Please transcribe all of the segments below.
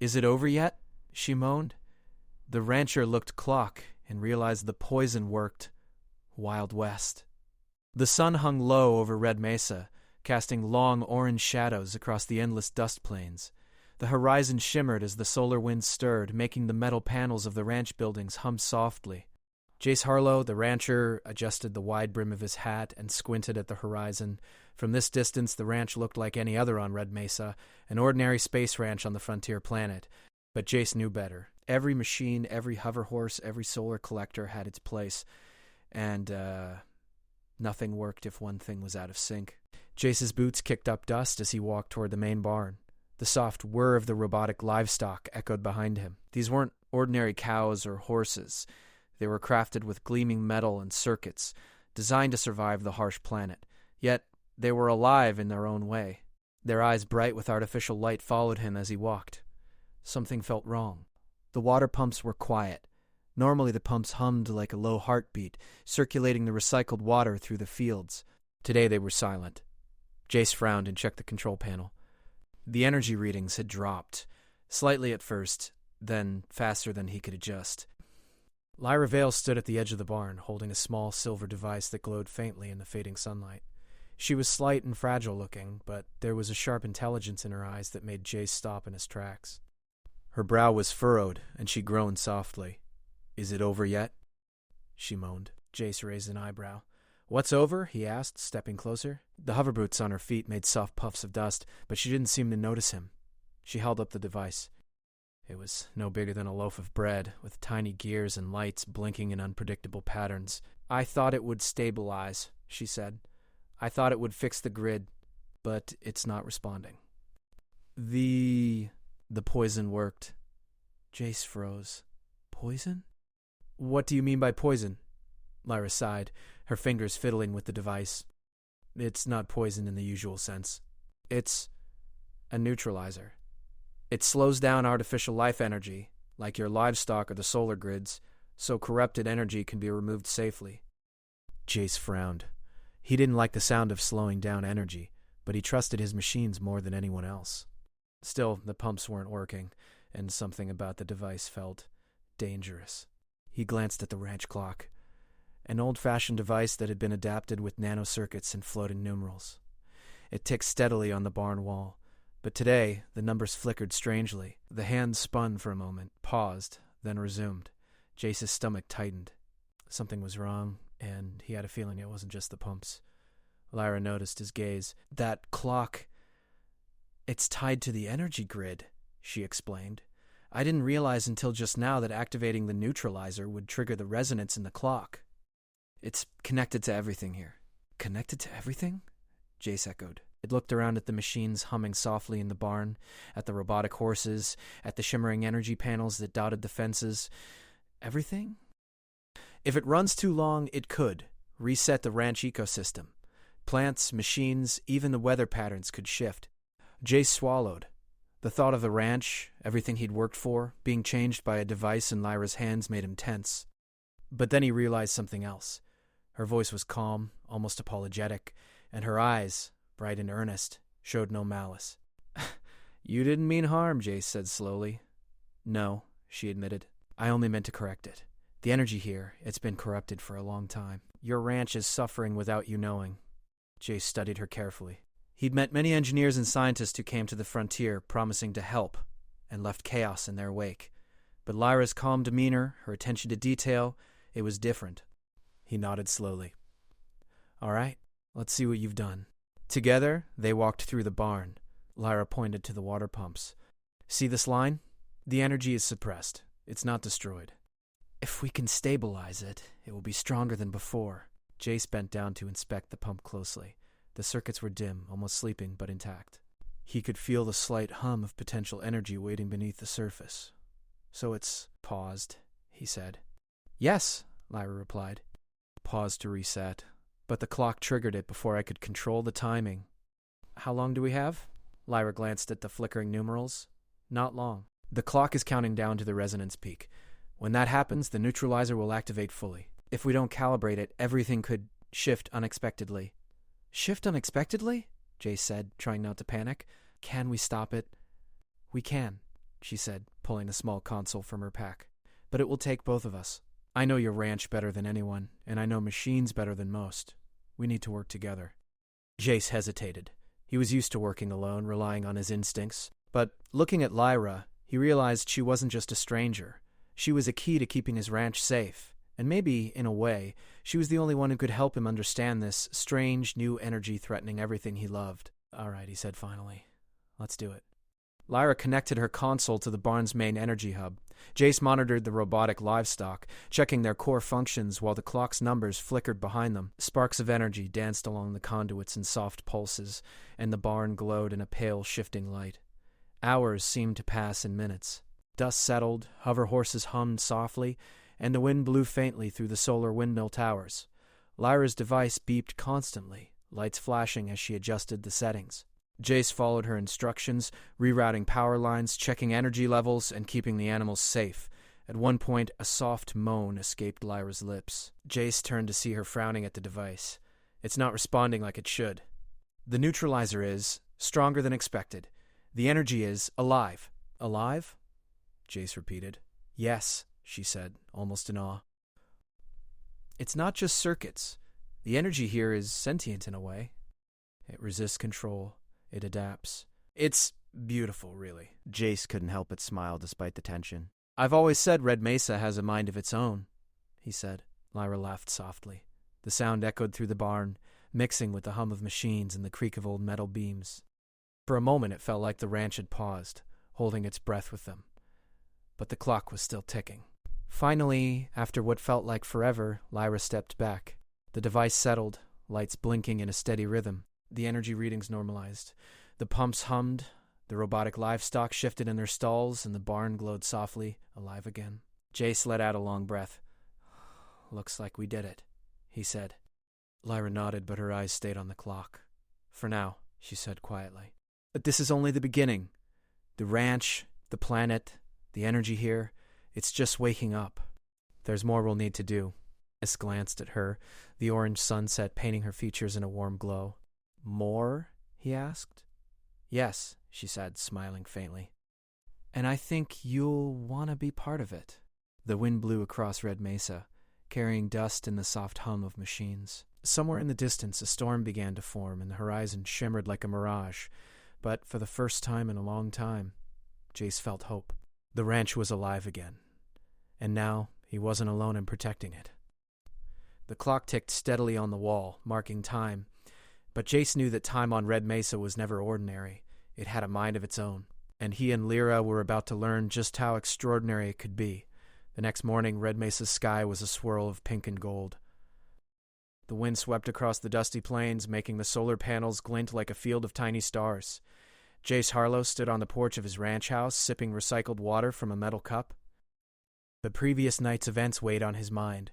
Is it over yet? She moaned. The rancher looked clock and realized the poison worked. Wild West. The sun hung low over Red Mesa, casting long orange shadows across the endless dust plains. The horizon shimmered as the solar wind stirred, making the metal panels of the ranch buildings hum softly. Jace Harlow, the rancher, adjusted the wide brim of his hat and squinted at the horizon. From this distance, the ranch looked like any other on Red Mesa, an ordinary space ranch on the frontier planet. But Jace knew better. Every machine, every hover horse, every solar collector had its place, and nothing worked if one thing was out of sync. Jace's boots kicked up dust as he walked toward the main barn. The soft whir of the robotic livestock echoed behind him. These weren't ordinary cows or horses. They were crafted with gleaming metal and circuits, designed to survive the harsh planet. Yet they were alive in their own way. Their eyes bright with artificial light followed him as he walked. Something felt wrong. The water pumps were quiet. Normally the pumps hummed like a low heartbeat, circulating the recycled water through the fields. Today they were silent. Jace frowned and checked the control panel. The energy readings had dropped, slightly at first, then faster than he could adjust. Lyra Vale stood at the edge of the barn, holding a small silver device that glowed faintly in the fading sunlight. She was slight and fragile-looking, but there was a sharp intelligence in her eyes that made Jace stop in his tracks. Her brow was furrowed, and she groaned softly. "Is it over yet?" she moaned. Jace raised an eyebrow. "What's over?" he asked, stepping closer. The hoverboots on her feet made soft puffs of dust, but she didn't seem to notice him. She held up the device. It was no bigger than a loaf of bread, with tiny gears and lights blinking in unpredictable patterns. "I thought it would stabilize," she said. "I thought it would fix the grid, but it's not responding." The poison worked. Jace froze. Poison? "What do you mean by poison?" Lyra sighed, her fingers fiddling with the device. "It's not poison in the usual sense. It's a neutralizer. It slows down artificial life energy, like your livestock or the solar grids, so corrupted energy can be removed safely." Jace frowned. He didn't like the sound of slowing down energy, but he trusted his machines more than anyone else. Still, the pumps weren't working, and something about the device felt dangerous. He glanced at the ranch clock, an old-fashioned device that had been adapted with nanocircuits and floating numerals. It ticked steadily on the barn wall, but today the numbers flickered strangely. The hand spun for a moment, paused, then resumed. Jace's stomach tightened. Something was wrong, and he had a feeling it wasn't just the pumps. Lyra noticed his gaze. "That clock, it's tied to the energy grid," she explained. "I didn't realize until just now that activating the neutralizer would trigger the resonance in the clock. It's connected to everything here." "Connected to everything?" Jace echoed. It looked around at the machines humming softly in the barn, at the robotic horses, at the shimmering energy panels that dotted the fences. Everything? If it runs too long, it could reset the ranch ecosystem. Plants, machines, even the weather patterns could shift. Jace swallowed. The thought of the ranch, everything he'd worked for, being changed by a device in Lyra's hands made him tense. But then he realized something else. Her voice was calm, almost apologetic, and her eyes, bright and earnest, showed no malice. "You didn't mean harm," Jace said slowly. "No," she admitted. "I only meant to correct it. The energy here, it's been corrupted for a long time. Your ranch is suffering without you knowing." Jace studied her carefully. He'd met many engineers and scientists who came to the frontier promising to help and left chaos in their wake. But Lyra's calm demeanor, her attention to detail, it was different. He nodded slowly. "All right, let's see what you've done." Together, they walked through the barn. Lyra pointed to the water pumps. "See this line? The energy is suppressed. It's not destroyed. If we can stabilize it, it will be stronger than before." Jace bent down to inspect the pump closely. The circuits were dim, almost sleeping, but intact. He could feel the slight hum of potential energy waiting beneath the surface. "So it's paused," he said. "Yes," Lyra replied. Paused to reset, but the clock triggered it before I could control the timing. "How long do we have?" Lyra glanced at the flickering numerals. "Not long. The clock is counting down to the resonance peak. When that happens, the neutralizer will activate fully. If we don't calibrate it, everything could shift unexpectedly." "Shift unexpectedly?" Jace said, trying not to panic. "Can we stop it?" "We can," she said, pulling a small console from her pack. "But it will take both of us. I know your ranch better than anyone, and I know machines better than most. We need to work together." Jace hesitated. He was used to working alone, relying on his instincts. But looking at Lyra, he realized she wasn't just a stranger. She was a key to keeping his ranch safe. And maybe, in a way, she was the only one who could help him understand this strange, new energy threatening everything he loved. "All right," he said finally. "Let's do it." Lyra connected her console to the barn's main energy hub. Jace monitored the robotic livestock, checking their core functions while the clock's numbers flickered behind them. Sparks of energy danced along the conduits in soft pulses, and the barn glowed in a pale, shifting light. Hours seemed to pass in minutes. Dust settled, hover horses hummed softly, and the wind blew faintly through the solar windmill towers. Lyra's device beeped constantly, lights flashing as she adjusted the settings. Jace followed her instructions, rerouting power lines, checking energy levels, and keeping the animals safe. At one point, a soft moan escaped Lyra's lips. Jace turned to see her frowning at the device. "It's not responding like it should. The neutralizer is stronger than expected. The energy is alive." "Alive?" Jace repeated. "Yes," she said, almost in awe. "It's not just circuits. The energy here is sentient in a way. It resists control. It adapts. It's beautiful, really." Jace couldn't help but smile despite the tension. "I've always said Red Mesa has a mind of its own," he said. Lyra laughed softly. The sound echoed through the barn, mixing with the hum of machines and the creak of old metal beams. For a moment it felt like the ranch had paused, holding its breath with them. But the clock was still ticking. Finally, after what felt like forever, Lyra stepped back. The device settled, lights blinking in a steady rhythm. The energy readings normalized. The pumps hummed, the robotic livestock shifted in their stalls, and the barn glowed softly, alive again. Jace let out a long breath. "Looks like we did it," he said. Lyra nodded, but her eyes stayed on the clock. "For now," she said quietly. "But this is only the beginning. The ranch, the planet, the energy here, it's just waking up. There's more we'll need to do." Jace glanced at her, the orange sunset painting her features in a warm glow. "More?" he asked. "Yes," she said, smiling faintly. "And I think you'll want to be part of it." The wind blew across Red Mesa, carrying dust and the soft hum of machines. Somewhere in the distance, a storm began to form, and the horizon shimmered like a mirage. But for the first time in a long time, Jace felt hope. The ranch was alive again, and now he wasn't alone in protecting it. The clock ticked steadily on the wall, marking time, but Jace knew that time on Red Mesa was never ordinary. It had a mind of its own, and he and Lyra were about to learn just how extraordinary it could be. The next morning, Red Mesa's sky was a swirl of pink and gold. The wind swept across the dusty plains, making the solar panels glint like a field of tiny stars. Jace Harlow stood on the porch of his ranch house, sipping recycled water from a metal cup. The previous night's events weighed on his mind.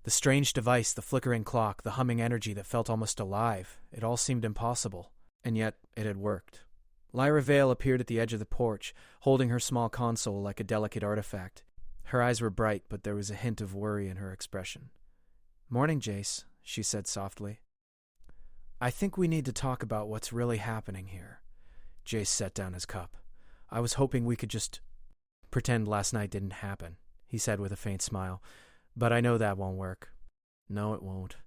The strange device, the flickering clock, the humming energy that felt almost alive. It all seemed impossible, and yet it had worked. Lyra Vale appeared at the edge of the porch, holding her small console like a delicate artifact. Her eyes were bright, but there was a hint of worry in her expression. "Morning, Jace," she said softly. "I think we need to talk about what's really happening here." Jace set down his cup. "I was hoping we could just pretend last night didn't happen," he said with a faint smile. "But I know that won't work." "No, it won't.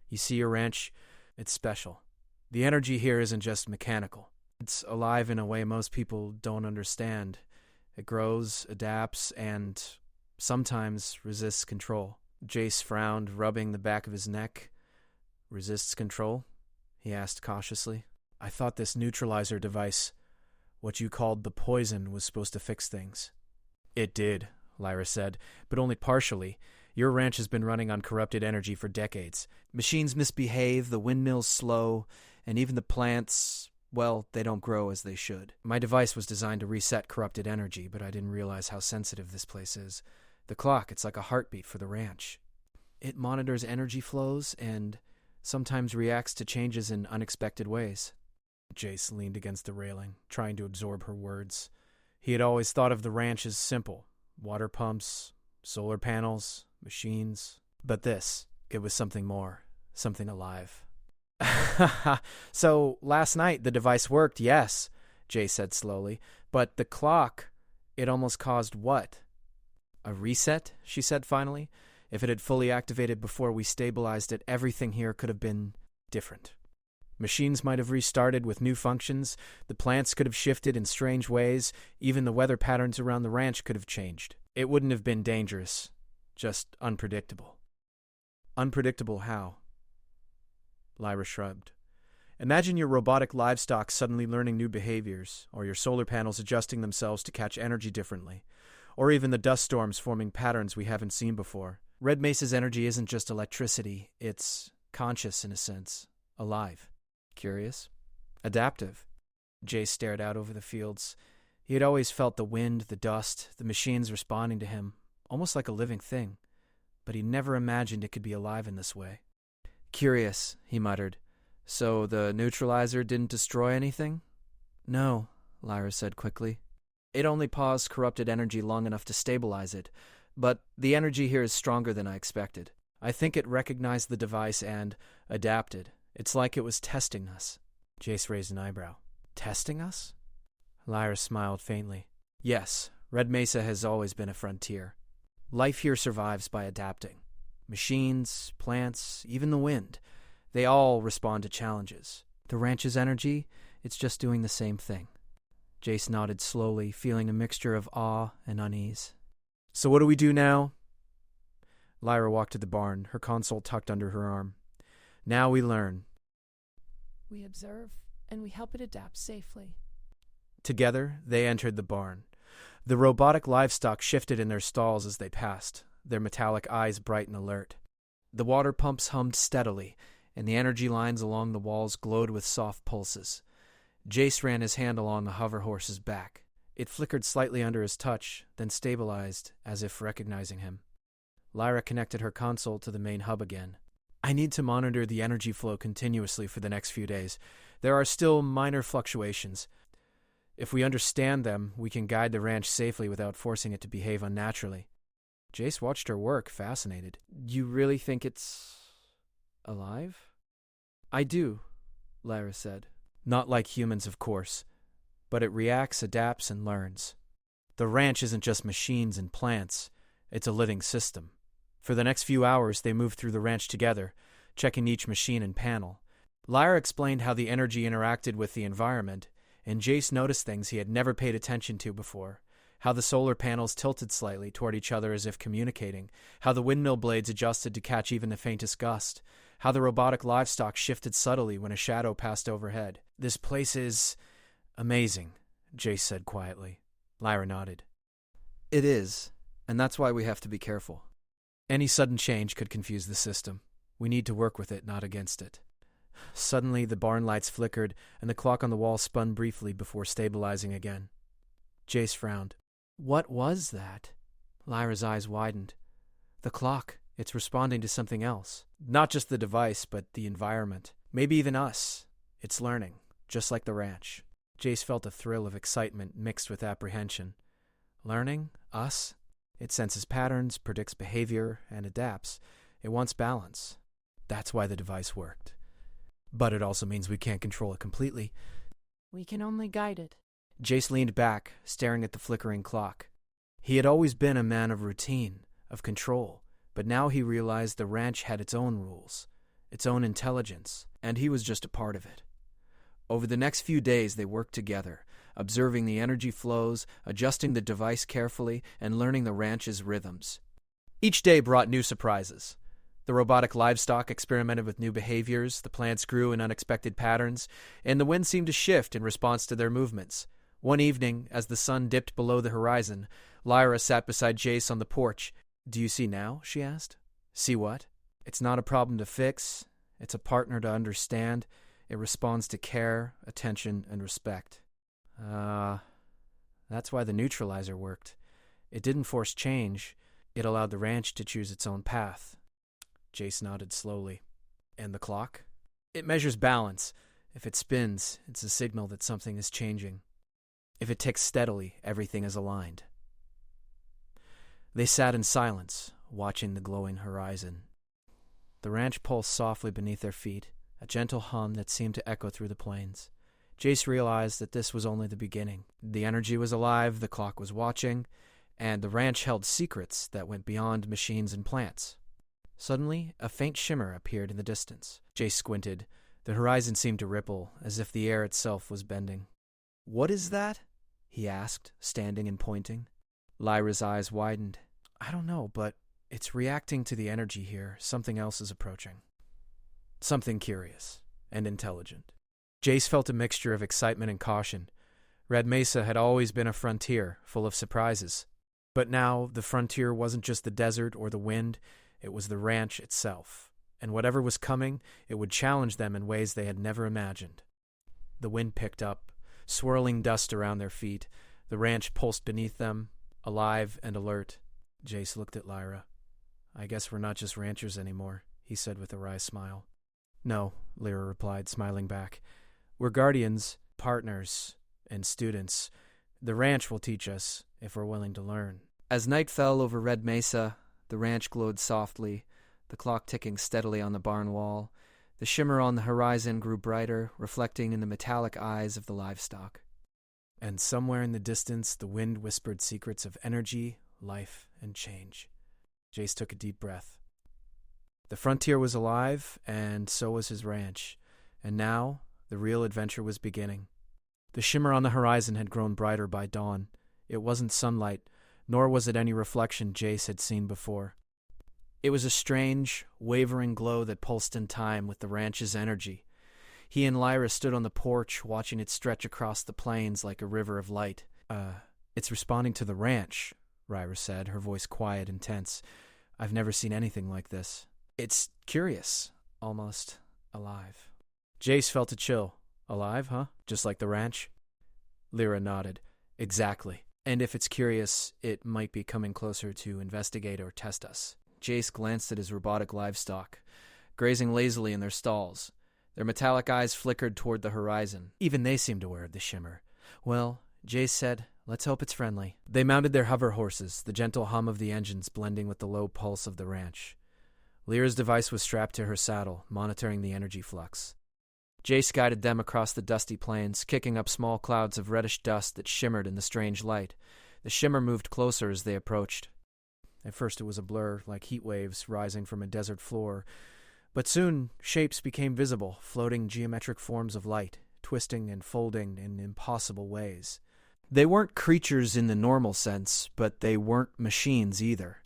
You see, your ranch, it's special. The energy here isn't just mechanical. It's alive in a way most people don't understand. It grows, adapts, and sometimes resists control." Jace frowned, rubbing the back of his neck. "Resists control?" he asked cautiously. "I thought this neutralizer device, what you called the poison, was supposed to fix things." "It did," Lyra said, "but only partially. Your ranch has been running on corrupted energy for decades. Machines misbehave, the windmills slow, and even the plants, well, they don't grow as they should. My device was designed to reset corrupted energy, but I didn't realize how sensitive this place is. The clock, it's like a heartbeat for the ranch. It monitors energy flows and sometimes reacts to changes in unexpected ways." Jace leaned against the railing, trying to absorb her words. He had always thought of the ranch as simple. Water pumps, solar panels, machines. But this, it was something more, something alive. "So, last night the device worked, yes," Jay said slowly. "But the clock, It almost caused what? A reset, she said finally. If it had fully activated before we stabilized it, everything here could have been different. Machines might have restarted with new functions, the plants could have shifted in strange ways, even the weather patterns around the ranch could have changed. It wouldn't have been dangerous, just unpredictable. Unpredictable how? Lyra shrugged. Imagine your robotic livestock suddenly learning new behaviors, or your solar panels adjusting themselves to catch energy differently, or even the dust storms forming patterns we haven't seen before. Red Mesa's energy isn't just electricity, it's conscious in a sense, alive. Curious? Adaptive. Jay stared out over the fields. He had always felt the wind, the dust, the machines responding to him, almost like a living thing, but he never imagined it could be alive in this way. Curious, he muttered. So the neutralizer didn't destroy anything? No, Lyra said quickly. It only paused corrupted energy long enough to stabilize it, but the energy here is stronger than I expected. I think it recognized the device and adapted. It's like it was testing us. Jace raised an eyebrow. Testing us? Lyra smiled faintly. Yes, Red Mesa has always been a frontier. Life here survives by adapting. Machines, plants, even the wind. They all respond to challenges. The ranch's energy, it's just doing the same thing. Jace nodded slowly, feeling a mixture of awe and unease. So what do we do now? Lyra walked to the barn, her console tucked under her arm. Now we learn. We observe, and we help it adapt safely. Together, they entered the barn. The robotic livestock shifted in their stalls as they passed, their metallic eyes bright and alert. The water pumps hummed steadily, and the energy lines along the walls glowed with soft pulses. Jace ran his hand along the hover horse's back. It flickered slightly under his touch, then stabilized, as if recognizing him. Lyra connected her console to the main hub again. I need to monitor the energy flow continuously for the next few days. There are still minor fluctuations. If we understand them, we can guide the ranch safely without forcing it to behave unnaturally. Jace watched her work, fascinated. You really think it's alive? I do, Lyra said. Not like humans, of course, but it reacts, adapts, and learns. The ranch isn't just machines and plants. It's a living system. For the next few hours, they moved through the ranch together, checking each machine and panel. Lyra explained how the energy interacted with the environment, and Jace noticed things he had never paid attention to before. How the solar panels tilted slightly toward each other as if communicating, how the windmill blades adjusted to catch even the faintest gust, how the robotic livestock shifted subtly when a shadow passed overhead. This place is amazing, Jace said quietly. Lyra nodded. It is, and that's why we have to be careful. Any sudden change could confuse the system. We need to work with it, not against it. Suddenly, the barn lights flickered, and the clock on the wall spun briefly before stabilizing again. Jace frowned. What was that? Lyra's eyes widened. The clock. It's responding to something else. Not just the device, but the environment. Maybe even us. It's learning, just like the ranch. Jace felt a thrill of excitement mixed with apprehension. Learning? Us? It senses patterns, predicts behavior, and adapts. It wants balance. That's why the device worked. But it also means we can't control it completely. We can only guide it. Jace leaned back, staring at the flickering clock. He had always been a man of routine, of control, but now he realized the ranch had its own rules, its own intelligence, and he was just a part of it. Over the next few days, they worked together, observing the energy flows, adjusting the device carefully, and learning the ranch's rhythms. Each day brought new surprises. The robotic livestock experimented with new behaviors, the plants grew in unexpected patterns, and the wind seemed to shift in response to their movements. One evening, as the sun dipped below the horizon, Lyra sat beside Jace on the porch. Do you see now? She asked. See what? It's not a problem to fix. It's a partner to understand. It responds to care, attention, and respect. That's why the neutralizer worked. It didn't force change. It allowed the ranch to choose its own path. Jace nodded slowly. And the clock? It measures balance. If it spins, it's a signal that something is changing. If it ticks steadily, everything is aligned. They sat in silence, watching the glowing horizon. The ranch pulsed softly beneath their feet, a gentle hum that seemed to echo through the plains. Jace realized that this was only the beginning. The energy was alive, the clock was watching, and the ranch held secrets that went beyond machines and plants. Suddenly, a faint shimmer appeared in the distance. Jace squinted. The horizon seemed to ripple, as if the air itself was bending. "What is that?" he asked, standing and pointing. Lyra's eyes widened. "I don't know, but it's reacting to the energy here. Something else is approaching. Something curious and intelligent." Jace felt a mixture of excitement and caution. Red Mesa had always been a frontier, full of surprises. But now, the frontier wasn't just the desert or the wind, it was the ranch itself. And whatever was coming, it would challenge them in ways they had never imagined. The wind picked up, swirling dust around their feet. The ranch pulsed beneath them, alive and alert. Jace looked at Lyra. "I guess we're not just ranchers anymore," he said with a wry smile. "No," Lyra replied, smiling back. "We're guardians, partners, and students. The ranch will teach us, if we're willing to learn." As night fell over Red Mesa, the ranch glowed softly, the clock ticking steadily on the barn wall. The shimmer on the horizon grew brighter, reflecting in the metallic eyes of the livestock. And somewhere in the distance, the wind whispered secrets of energy, life, and change. Jace took a deep breath. The frontier was alive, and so was his ranch. And now, the real adventure was beginning. The shimmer on the horizon had grown brighter by dawn. It wasn't sunlight, nor was it any reflection Jace had seen before. It was a strange, wavering glow that pulsed in time with the ranch's energy. He and Lyra stood on the porch, watching it stretch across the plains like a river of light. It's responding to the ranch," Lyra said, her voice quiet and tense. "I've never seen anything like this. It's curious, almost alive." Jace felt a chill. "Alive, huh? Just like the ranch?" Lyra nodded. "Exactly. And if it's curious, it might be coming closer to investigate or test us." Jace glanced at his robotic livestock, grazing lazily in their stalls. Their metallic eyes flickered toward the horizon. Even they seemed aware of the shimmer. "Well," Jace said, "let's hope it's friendly." They mounted their hover horses, the gentle hum of the engines blending with the low pulse of the ranch. Lyra's device was strapped to her saddle, monitoring the energy flux. Jace guided them across the dusty plains, kicking up small clouds of reddish dust that shimmered in the strange light. The shimmer moved closer as they approached. At first it was a blur, like heat waves rising from a desert floor, but soon shapes became visible, floating geometric forms of light, twisting and folding in impossible ways. They weren't creatures in the normal sense, but they weren't machines either.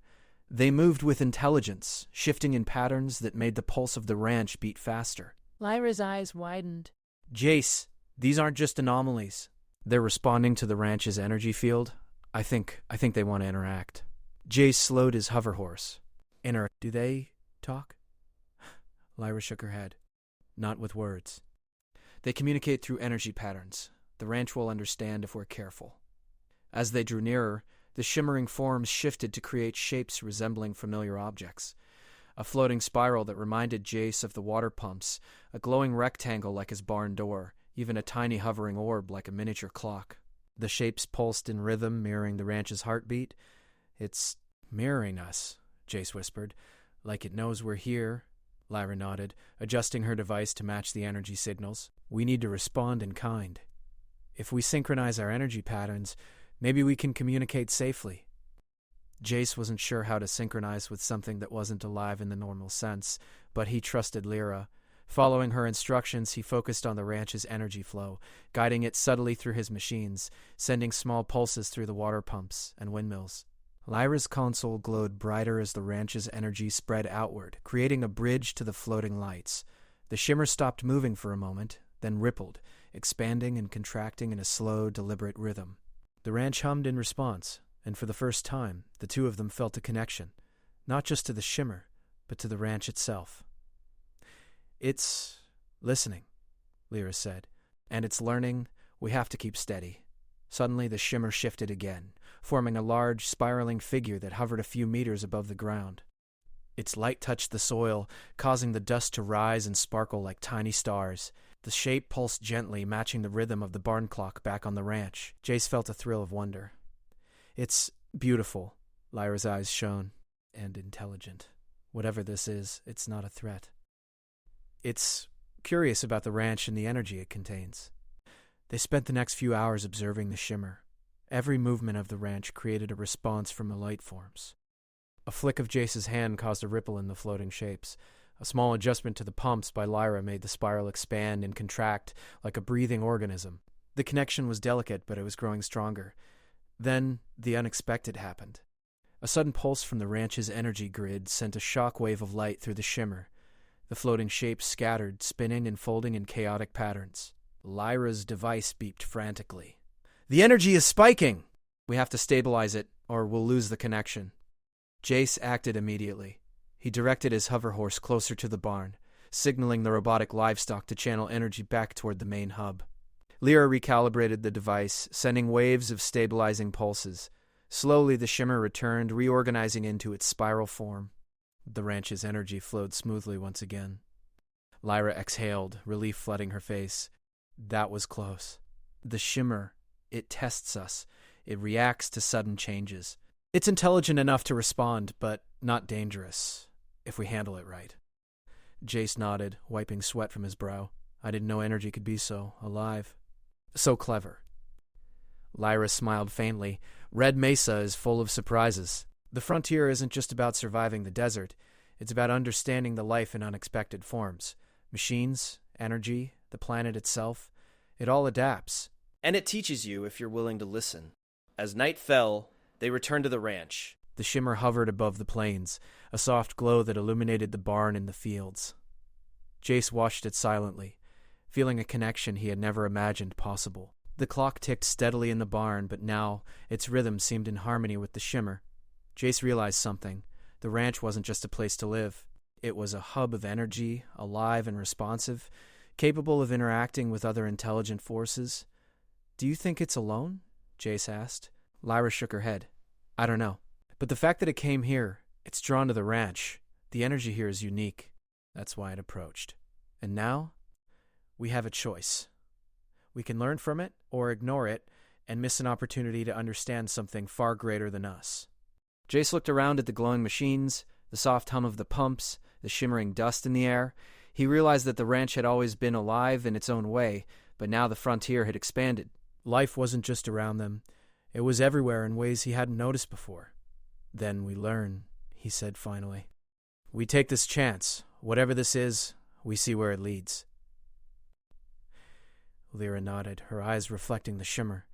They moved with intelligence, shifting in patterns that made the pulse of the ranch beat faster. Lyra's eyes widened. "Jace, these aren't just anomalies. They're responding to the ranch's energy field. I think they want to interact." Jace slowed his hover horse. Do they talk?" Lyra shook her head. "Not with words. They communicate through energy patterns. The ranch will understand if we're careful." As they drew nearer, the shimmering forms shifted to create shapes resembling familiar objects. A floating spiral that reminded Jace of the water pumps, a glowing rectangle like his barn door, even a tiny hovering orb like a miniature clock. The shapes pulsed in rhythm, mirroring the ranch's heartbeat. "It's mirroring us," Jace whispered. "Like it knows we're here." Lyra nodded, adjusting her device to match the energy signals. "We need to respond in kind. If we synchronize our energy patterns, maybe we can communicate safely." Jace wasn't sure how to synchronize with something that wasn't alive in the normal sense, but he trusted Lyra. Following her instructions, he focused on the ranch's energy flow, guiding it subtly through his machines, sending small pulses through the water pumps and windmills. Lyra's console glowed brighter as the ranch's energy spread outward, creating a bridge to the floating lights. The shimmer stopped moving for a moment, then rippled, expanding and contracting in a slow, deliberate rhythm. The ranch hummed in response, and for the first time, the two of them felt a connection, not just to the shimmer, but to the ranch itself. "It's listening," Lyra said, "and it's learning. We have to keep steady." Suddenly the shimmer shifted again, forming a large, spiraling figure that hovered a few meters above the ground. Its light touched the soil, causing the dust to rise and sparkle like tiny stars. The shape pulsed gently, matching the rhythm of the barn clock back on the ranch. Jace felt a thrill of wonder. "It's beautiful," Lyra's eyes shone, "and intelligent. Whatever this is, it's not a threat. It's curious about the ranch and the energy it contains." They spent the next few hours observing the shimmer. Every movement of the ranch created a response from the light forms. A flick of Jace's hand caused a ripple in the floating shapes. A small adjustment to the pumps by Lyra made the spiral expand and contract like a breathing organism. The connection was delicate, but it was growing stronger. Then the unexpected happened. A sudden pulse from the ranch's energy grid sent a shock wave of light through the shimmer. The floating shapes scattered, spinning and folding in chaotic patterns. Lyra's device beeped frantically. "The energy is spiking! We have to stabilize it, or we'll lose the connection." Jace acted immediately. He directed his hover horse closer to the barn, signaling the robotic livestock to channel energy back toward the main hub. Lyra recalibrated the device, sending waves of stabilizing pulses. Slowly, the shimmer returned, reorganizing into its spiral form. The ranch's energy flowed smoothly once again. Lyra exhaled, relief flooding her face. That was close. The shimmer, it tests us. It reacts to sudden changes. It's intelligent enough to respond, but not dangerous, if we handle it right. Jace nodded, wiping sweat from his brow. I didn't know energy could be so alive. So clever. Lyra smiled faintly. Red Mesa is full of surprises. The frontier isn't just about surviving the desert. It's about understanding the life in unexpected forms. Machines, energy, the planet itself. It all adapts. And it teaches you if you're willing to listen. As night fell, they returned to the ranch. The shimmer hovered above the plains, a soft glow that illuminated the barn and the fields. Jace watched it silently, feeling a connection he had never imagined possible. The clock ticked steadily in the barn, but now its rhythm seemed in harmony with the shimmer. Jace realized something. The ranch wasn't just a place to live. It was a hub of energy, alive and responsive, capable of interacting with other intelligent forces. "Do you think it's alone?" Jace asked. Lyra shook her head. "I don't know. But the fact that it came here, it's drawn to the ranch. The energy here is unique. That's why it approached. And now, we have a choice. We can learn from it or ignore it and miss an opportunity to understand something far greater than us." Jace looked around at the glowing machines, the soft hum of the pumps, the shimmering dust in the air. He realized that the ranch had always been alive in its own way, but now the frontier had expanded. Life wasn't just around them. It was everywhere in ways he hadn't noticed before. "Then we learn," he said finally. "We take this chance. Whatever this is, we see where it leads." Lyra nodded, her eyes reflecting the shimmer.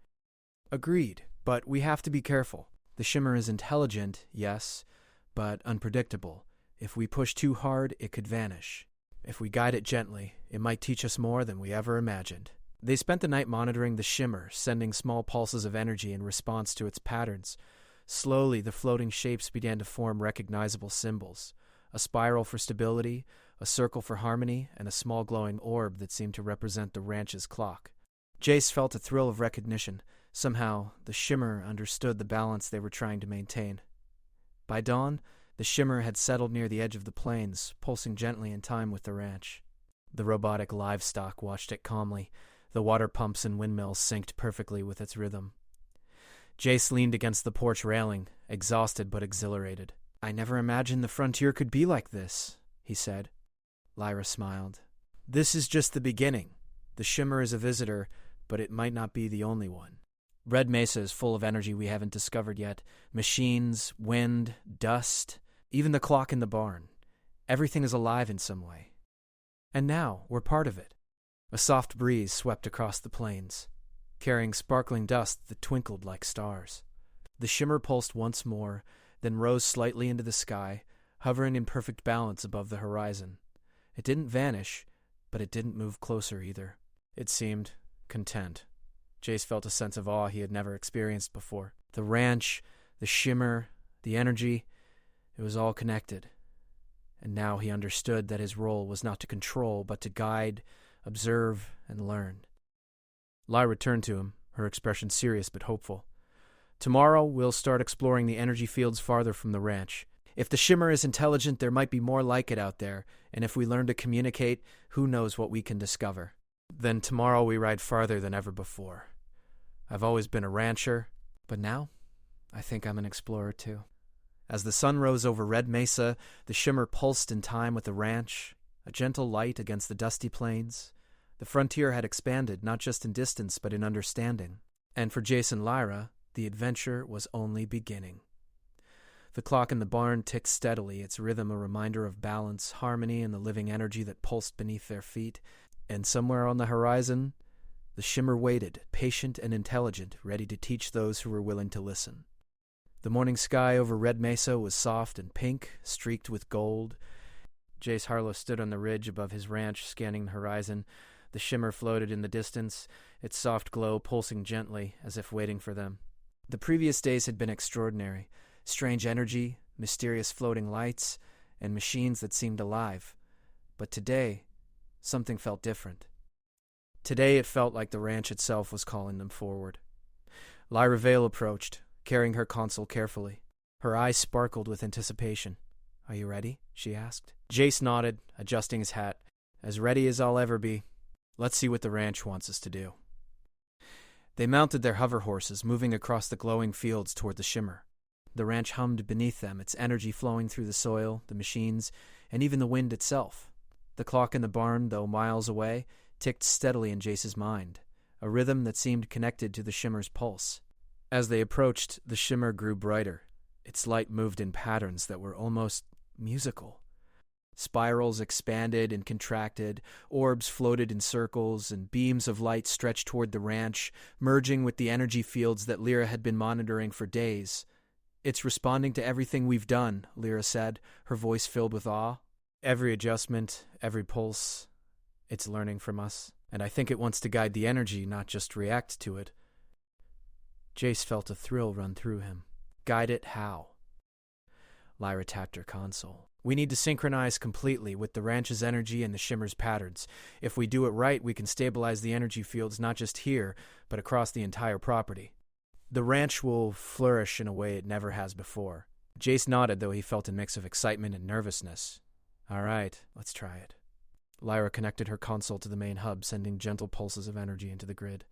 "Agreed, but we have to be careful. The shimmer is intelligent, yes, but unpredictable. If we push too hard, it could vanish. If we guide it gently, it might teach us more than we ever imagined." They spent the night monitoring the shimmer, sending small pulses of energy in response to its patterns. Slowly, the floating shapes began to form recognizable symbols. A spiral for stability, a circle for harmony, and a small glowing orb that seemed to represent the ranch's clock. Jace felt a thrill of recognition. Somehow, the shimmer understood the balance they were trying to maintain. By dawn, the shimmer had settled near the edge of the plains, pulsing gently in time with the ranch. The robotic livestock watched it calmly. The water pumps and windmills synced perfectly with its rhythm. Jace leaned against the porch railing, exhausted but exhilarated. "I never imagined the frontier could be like this," he said. Lyra smiled. "This is just the beginning. The shimmer is a visitor, but it might not be the only one. Red Mesa is full of energy we haven't discovered yet. Machines, wind, dust, even the clock in the barn. Everything is alive in some way. And now we're part of it." A soft breeze swept across the plains, carrying sparkling dust that twinkled like stars. The shimmer pulsed once more, then rose slightly into the sky, hovering in perfect balance above the horizon. It didn't vanish, but it didn't move closer either. It seemed content. Jace felt a sense of awe he had never experienced before. The ranch, the shimmer, the energy, it was all connected. And now he understood that his role was not to control, but to guide, observe, and learn. Lyra turned to him, her expression serious but hopeful. "Tomorrow, we'll start exploring the energy fields farther from the ranch. If the shimmer is intelligent, there might be more like it out there, and if we learn to communicate, who knows what we can discover. Then tomorrow we ride farther than ever before. I've always been a rancher, but now I think I'm an explorer too." As the sun rose over Red Mesa, the shimmer pulsed in time with the ranch, a gentle light against the dusty plains. The frontier had expanded, not just in distance, but in understanding. And for Jace and Lyra, the adventure was only beginning. The clock in the barn ticked steadily, its rhythm a reminder of balance, harmony, and the living energy that pulsed beneath their feet. And somewhere on the horizon, the shimmer waited, patient and intelligent, ready to teach those who were willing to listen. The morning sky over Red Mesa was soft and pink, streaked with gold. Jace Harlow stood on the ridge above his ranch, scanning the horizon. The shimmer floated in the distance, its soft glow pulsing gently, as if waiting for them. The previous days had been extraordinary. Strange energy, mysterious floating lights, and machines that seemed alive. But today, something felt different. Today it felt like the ranch itself was calling them forward. Lyra Vale approached, carrying her console carefully. Her eyes sparkled with anticipation. "Are you ready?" she asked. Jace nodded, adjusting his hat. "As ready as I'll ever be. Let's see what the ranch wants us to do." They mounted their hover horses, moving across the glowing fields toward the shimmer. The ranch hummed beneath them, its energy flowing through the soil, the machines, and even the wind itself. The clock in the barn, though miles away, ticked steadily in Jace's mind, a rhythm that seemed connected to the shimmer's pulse. As they approached, the shimmer grew brighter. Its light moved in patterns that were almost musical. Spirals expanded and contracted, orbs floated in circles, and beams of light stretched toward the ranch, merging with the energy fields that Lyra had been monitoring for days. "It's responding to everything we've done," Lyra said, her voice filled with awe. "Every adjustment, every pulse, it's learning from us. And I think it wants to guide the energy, not just react to it." Jace felt a thrill run through him. Guide it how? Lyra tapped her console. "We need to synchronize completely with the ranch's energy and the shimmer's patterns. If we do it right, we can stabilize the energy fields not just here, but across the entire property. The ranch will flourish in a way it never has before." Jace nodded, though he felt a mix of excitement and nervousness. "All right, let's try it." Lyra connected her console to the main hub, sending gentle pulses of energy into the grid.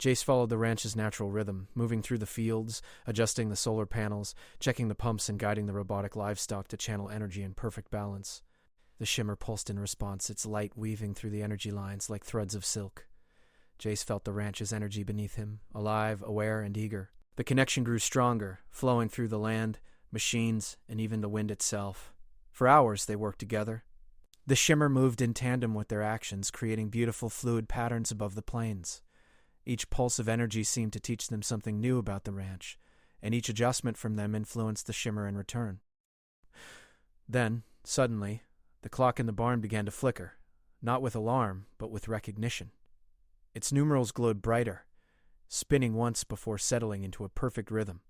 Jace followed the ranch's natural rhythm, moving through the fields, adjusting the solar panels, checking the pumps and guiding the robotic livestock to channel energy in perfect balance. The shimmer pulsed in response, its light weaving through the energy lines like threads of silk. Jace felt the ranch's energy beneath him, alive, aware, and eager. The connection grew stronger, flowing through the land, machines, and even the wind itself. For hours they worked together. The shimmer moved in tandem with their actions, creating beautiful fluid patterns above the plains. Each pulse of energy seemed to teach them something new about the ranch, and each adjustment from them influenced the shimmer in return. Then, suddenly, the clock in the barn began to flicker, not with alarm, but with recognition. Its numerals glowed brighter, spinning once before settling into a perfect rhythm.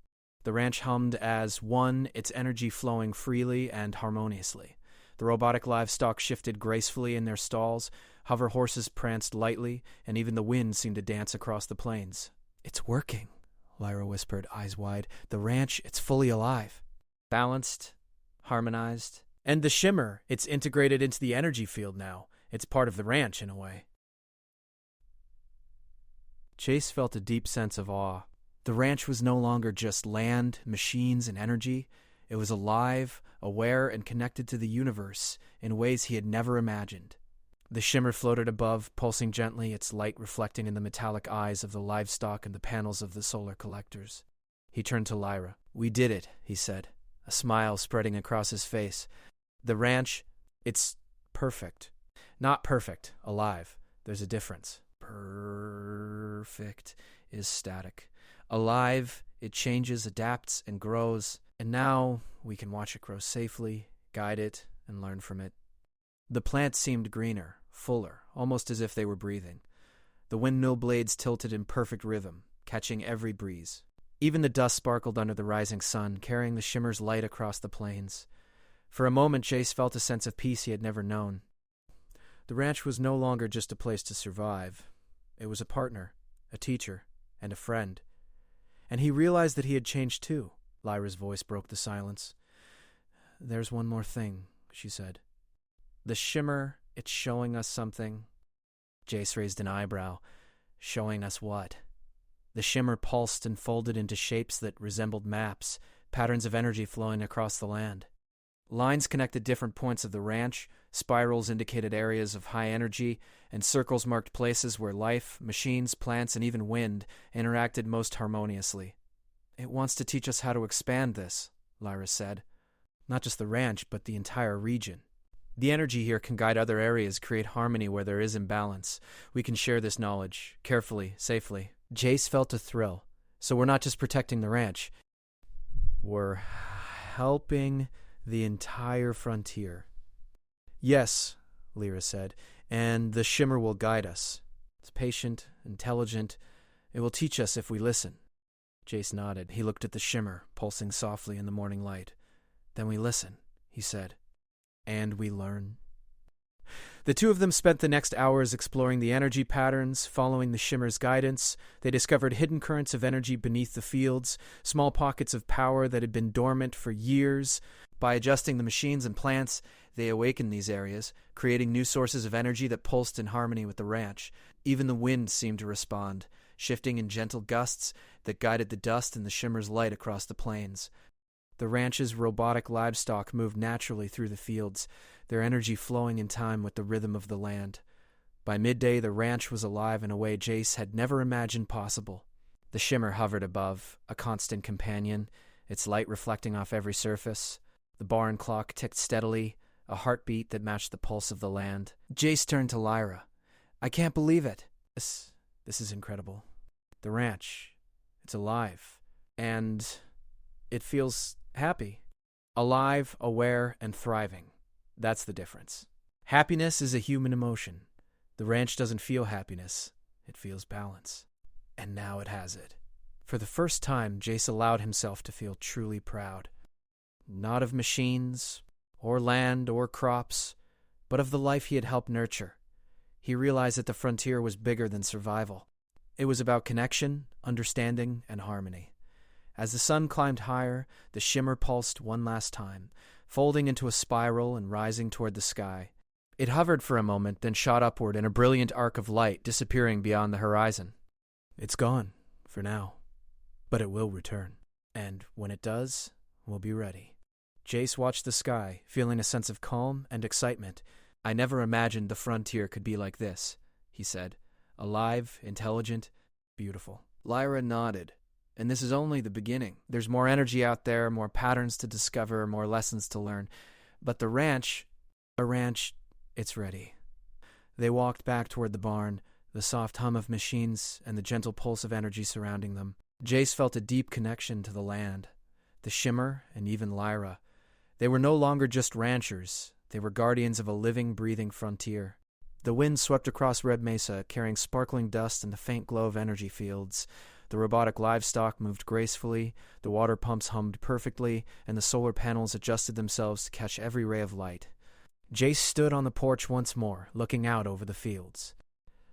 The ranch hummed as one, its energy flowing freely and harmoniously. The robotic livestock shifted gracefully in their stalls, hover horses pranced lightly, and even the wind seemed to dance across the plains. "It's working," Lyra whispered, eyes wide. "The ranch, it's fully alive. Balanced, harmonized. And the shimmer, it's integrated into the energy field now. It's part of the ranch in a way." Chase felt a deep sense of awe. The ranch was no longer just land, machines, and energy. It was alive, aware, and connected to the universe in ways he had never imagined. The shimmer floated above, pulsing gently, its light reflecting in the metallic eyes of the livestock and the panels of the solar collectors. He turned to Lyra. "We did it," he said, a smile spreading across his face. "The ranch, it's perfect. Not perfect, alive. There's a difference. Perfect is static. Alive, it changes, adapts, and grows. And now we can watch it grow safely, guide it, and learn from it." The plants seemed greener, fuller, almost as if they were breathing. The windmill blades tilted in perfect rhythm, catching every breeze. Even the dust sparkled under the rising sun, carrying the shimmer's light across the plains. For a moment, Jace felt a sense of peace he had never known. The ranch was no longer just a place to survive. It was a partner, a teacher, and a friend. And he realized that he had changed too. Lyra's voice broke the silence. "There's one more thing," she said. "The shimmer, it's showing us something." Jace raised an eyebrow. "Showing us what?" The shimmer pulsed and folded into shapes that resembled maps, patterns of energy flowing across the land. Lines connected different points of the ranch, spirals indicated areas of high energy, and circles marked places where life, machines, plants, and even wind interacted most harmoniously. "It wants to teach us how to expand this," Lyra said. "Not just the ranch, but the entire region. The energy here can guide other areas, create harmony where there is imbalance. We can share this knowledge, carefully, safely." Jace felt a thrill. "So we're not just protecting the ranch. We're helping the entire frontier." "Yes," Lyra said, "and the shimmer will guide us. It's patient, intelligent. It will teach us if we listen." Jace nodded. He looked at the shimmer, pulsing softly in the morning light. "Then we listen," he said. "And we learn." The two of them spent the next hours exploring the energy patterns, following the shimmer's guidance. They discovered hidden currents of energy beneath the fields, small pockets of power that had been dormant for years. By adjusting the machines and plants, they awakened these areas, creating new sources of energy that pulsed in harmony with the ranch. Even the wind seemed to respond, shifting in gentle gusts that guided the dust and the shimmer's light across the plains. The ranch's robotic livestock moved naturally through the fields, their energy flowing in time with the rhythm of the land. By midday, the ranch was alive in a way Jace had never imagined possible. The shimmer hovered above, a constant companion, its light reflecting off every surface. The barn clock ticked steadily, a heartbeat that matched the pulse of the land. Jace turned to Lyra. "I can't believe it. This is incredible. The ranch, it's alive. And it feels happy. Alive, aware, and thriving. That's the difference. Happiness is a human emotion. The ranch doesn't feel happiness. It feels balance. And now it has it." For the first time, Jace allowed himself to feel truly proud. Not of machines, or land, or crops, but of the life he had helped nurture. He realized that the frontier was bigger than survival. It was about connection, understanding, and harmony. As the sun climbed higher, the shimmer pulsed one last time, folding into a spiral and rising toward the sky. It hovered for a moment, then shot upward in a brilliant arc of light, disappearing beyond the horizon. "It's gone, for now. But it will return. And when it does, we'll be ready." Jace watched the sky, feeling a sense of calm and excitement. "I never imagined the frontier could be like this," he said. "Alive, intelligent, beautiful." Lyra nodded. "And this is only the beginning. There's more energy out there, more patterns to discover, more lessons to learn. But the ranch, it's ready." They walked back toward the barn, the soft hum of machines and the gentle pulse of energy surrounding them. Jace felt a deep connection to the land, the shimmer, and even Lyra. They were no longer just ranchers. They were guardians of a living, breathing frontier. The wind swept across Red Mesa, carrying sparkling dust and the faint glow of energy fields. The robotic livestock moved gracefully, the water pumps hummed perfectly, and the solar panels adjusted themselves to catch every ray of light. Jace stood on the porch once more, looking out over the fields.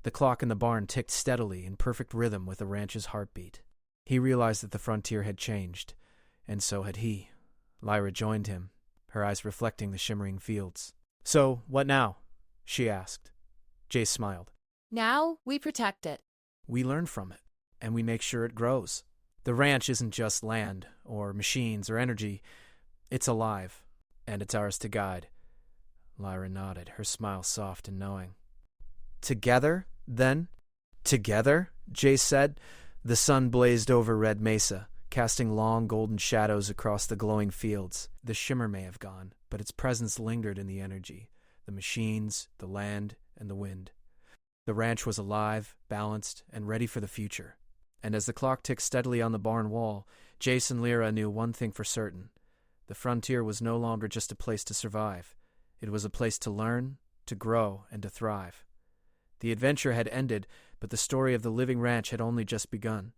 The clock in the barn ticked steadily in perfect rhythm with the ranch's heartbeat. He realized that the frontier had changed, and so had he. Lyra joined him, her eyes reflecting the shimmering fields. "So, what now?" she asked. Jace smiled. "Now we protect it." "We learn from it, and we make sure it grows. The ranch isn't just land, or machines, or energy. It's alive, and it's ours to guide." Lyra nodded, her smile soft and knowing. "Together, then?" "Together?" Jace said. The sun blazed over Red Mesa, casting long golden shadows across the glowing fields. The shimmer may have gone, but its presence lingered in the energy, the machines, the land, and the wind. The ranch was alive, balanced, and ready for the future. And as the clock ticked steadily on the barn wall, Jace and Lyra knew one thing for certain. The frontier was no longer just a place to survive. It was a place to learn, to grow, and to thrive. The adventure had ended, but the story of the living ranch had only just begun.